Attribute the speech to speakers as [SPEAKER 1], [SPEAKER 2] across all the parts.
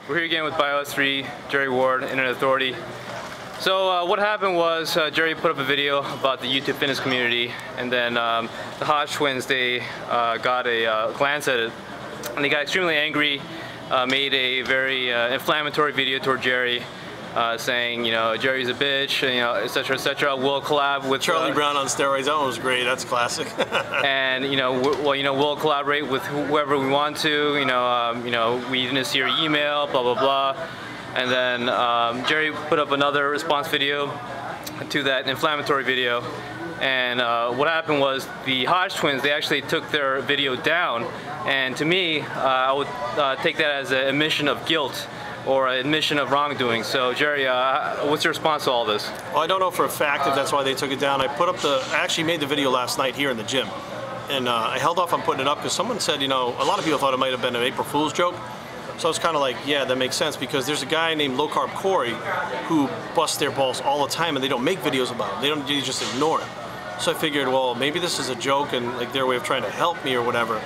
[SPEAKER 1] We're here again with BIO-S3, Jerry Ward, Internet Authority. So what happened was Jerry put up a video about the YouTube fitness community, and then the Hodgetwins, they got a glance at it, and they got extremely angry, made a very inflammatory video toward Jerry, saying, you know, Jerry's a bitch, you know, etc., etc. We'll collab with
[SPEAKER 2] Charlie Brown on steroids. That one was great. That's classic.
[SPEAKER 1] And we'll collaborate with whoever we want to. You know, we didn't see your email, blah blah blah. And then Jerry put up another response video to that inflammatory video. And what happened was the Hodgetwins, they actually took their video down. And to me, I would take that as an admission of guilt or an admission of wrongdoing. So Jerry, what's your response to all this?
[SPEAKER 2] Well, I don't know for a fact if that's why they took it down. I actually made the video last night here in the gym. And I held off on putting it up because someone said, you know, a lot of people thought it might have been an April Fool's joke. So I was kind of like, yeah, that makes sense, because there's a guy named Low Carb Corey who busts their balls all the time and they don't make videos about it. They just ignore it. So I figured, well, maybe this is a joke and like their way of trying to help me or whatever.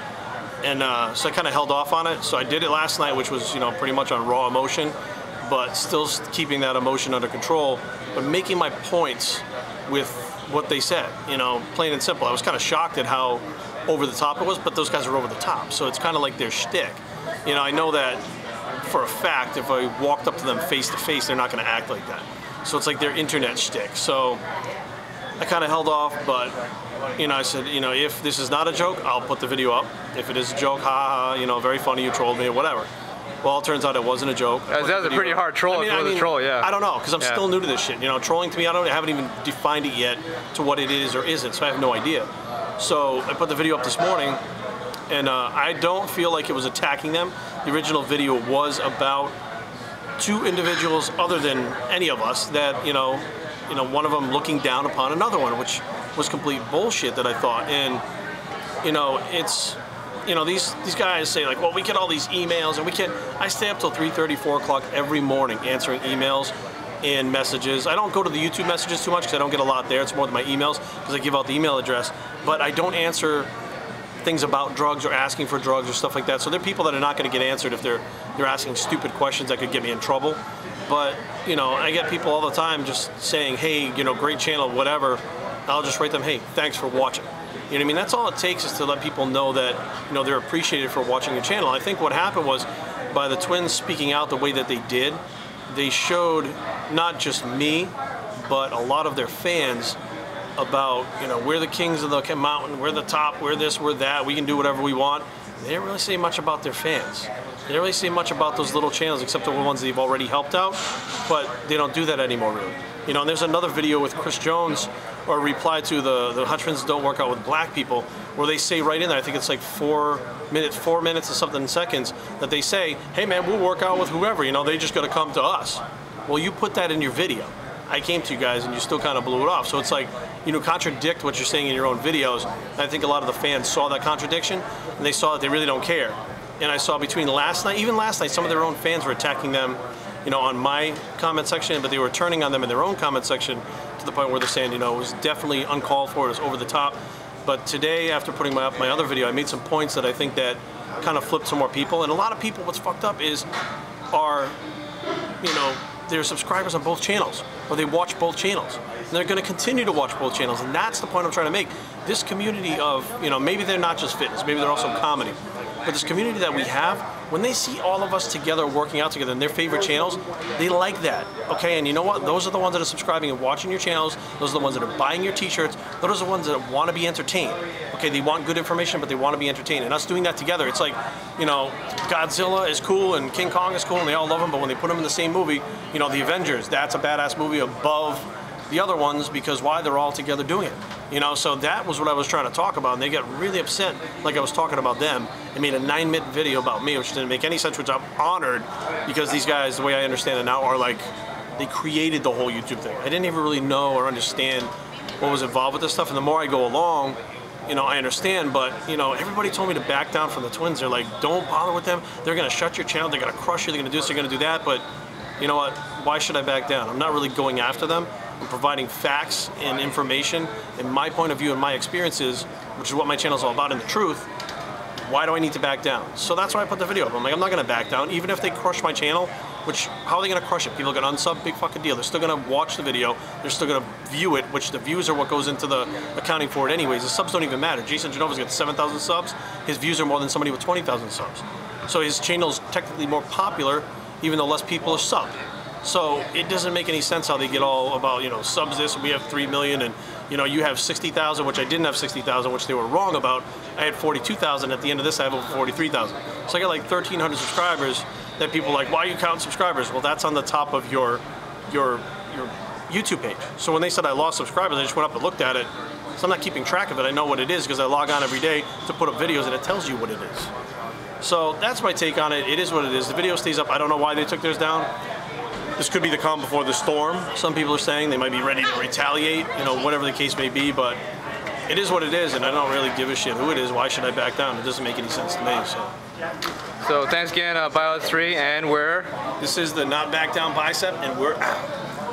[SPEAKER 2] And so I kind of held off on it. So I did it last night, which was, you know, pretty much on raw emotion, but still keeping that emotion under control, but making my points with what they said, you know, plain and simple. I was kind of shocked at how over the top it was, but those guys are over the top. So it's kind of like their shtick. You know, I know that for a fact, if I walked up to them face to face, they're not going to act like that. So it's like their internet shtick. So I kind of held off, but, you know, I said, you know, if this is not a joke, I'll put the video up. If it is a joke, ha ha, you know, very funny, you trolled me, or whatever. Well, it turns out it wasn't a joke.
[SPEAKER 1] That was a pretty hard troll. I mean, troll, yeah.
[SPEAKER 2] I don't know, because I'm still new to this shit. You know, trolling to me, I haven't even defined it yet to what it is or isn't, so I have no idea. So I put the video up this morning, and I don't feel like it was attacking them. The original video was about two individuals other than any of us that, you know, one of them looking down upon another one, which was complete bullshit that I thought. And, you know, it's, you know, these guys say like, well, we get all these emails and we can't. I stay up till 3:30, 4 o'clock every morning answering emails and messages. I don't go to the YouTube messages too much because I don't get a lot there. It's more than my emails because I give out the email address. But I don't answer things about drugs or asking for drugs or stuff like that. So there are people that are not going to get answered if they're asking stupid questions that could get me in trouble. But, you know, I get people all the time just saying, hey, you know, great channel, whatever. I'll just write them, hey, thanks for watching. You know what I mean? That's all it takes, is to let people know that, you know, they're appreciated for watching your channel. I think what happened was, by the twins speaking out the way that they did, they showed not just me, but a lot of their fans about, you know, we're the kings of the mountain, we're the top, we're this, we're that, we can do whatever we want. They didn't really say much about their fans. They didn't really say much about those little channels, except the ones they've already helped out, but they don't do that anymore, really. You know, and there's another video with Chris Jones, or a reply to the Hodgetwins don't work out with black people, where they say right in there, I think it's like 4 minutes or something seconds, that they say, hey man, we'll work out with whoever, you know, they just gotta come to us. Well, you put that in your video. I came to you guys and you still kind of blew it off. So it's like, you know, contradict what you're saying in your own videos. I think a lot of the fans saw that contradiction and they saw that they really don't care. And I saw between last night, even last night, some of their own fans were attacking them, you know, on my comment section, but they were turning on them in their own comment section to the point where they're saying, you know, it was definitely uncalled for, it was over the top. But today, after putting up my other video, I made some points that I think that kind of flipped some more people. And a lot of people, what's fucked up is, you know, they're subscribers on both channels, or they watch both channels. And they're going to continue to watch both channels, and that's the point I'm trying to make. This community of, you know, maybe they're not just fitness, maybe they're also comedy, but this community that we have, when they see all of us together working out together in their favorite channels, they like that, okay? And you know what? Those are the ones that are subscribing and watching your channels. Those are the ones that are buying your t-shirts. Those are the ones that want to be entertained, okay? They want good information, but they want to be entertained. And us doing that together, it's like, you know, Godzilla is cool and King Kong is cool and they all love him, but when they put them in the same movie, you know, the Avengers, that's a badass movie above the other ones, because why? They're all together doing it. You know, so that was what I was trying to talk about, and they got really upset like I was talking about them. They made a 9-minute video about me, which didn't make any sense, which I'm honored, because these guys, the way I understand it now, are like, they created the whole YouTube thing. I didn't even really know or understand what was involved with this stuff, and the more I go along, you know, I understand, but, you know, everybody told me to back down from the twins. They're like, don't bother with them. They're going to shut your channel. They're going to crush you. They're going to do this. They're going to do that. But you know what? Why should I back down? I'm not really going after them. I'm providing facts and information and my point of view and my experiences, which is what my channel is all about, and the truth. Why do I need to back down? So that's why I put the video up. I'm like, I'm not gonna back down, even if they crush my channel, which, how are they gonna crush it? People are gonna unsub, big fucking deal. They're still gonna watch the video, they're still gonna view it, which the views are what goes into the accounting for it anyways. The subs don't even matter. Jason Genova's got 7,000 subs, his views are more than somebody with 20,000 subs. So his channel's technically more popular, even though less people are subbed. So it doesn't make any sense how they get all about, you know, subs this, we have 3 million, and you know, you have 60,000, which I didn't have 60,000, which they were wrong about. I had 42,000. At the end of this, I have over 43,000. So I got like 1,300 subscribers that people are like, why are you counting subscribers? Well, that's on the top of your YouTube page. So when they said I lost subscribers, I just went up and looked at it. So I'm not keeping track of it. I know what it is because I log on every day to put up videos, and it tells you what it is. So that's my take on it. It is what it is. The video stays up. I don't know why they took theirs down. This could be the calm before the storm. Some people are saying they might be ready to retaliate, you know, whatever the case may be, but it is what it is, and I don't really give a shit who it is. Why should I back down? It doesn't make any sense to me,
[SPEAKER 1] So thanks again, BIO-S3, and we're...
[SPEAKER 2] This is the Not Back Down Bicep, and we're out.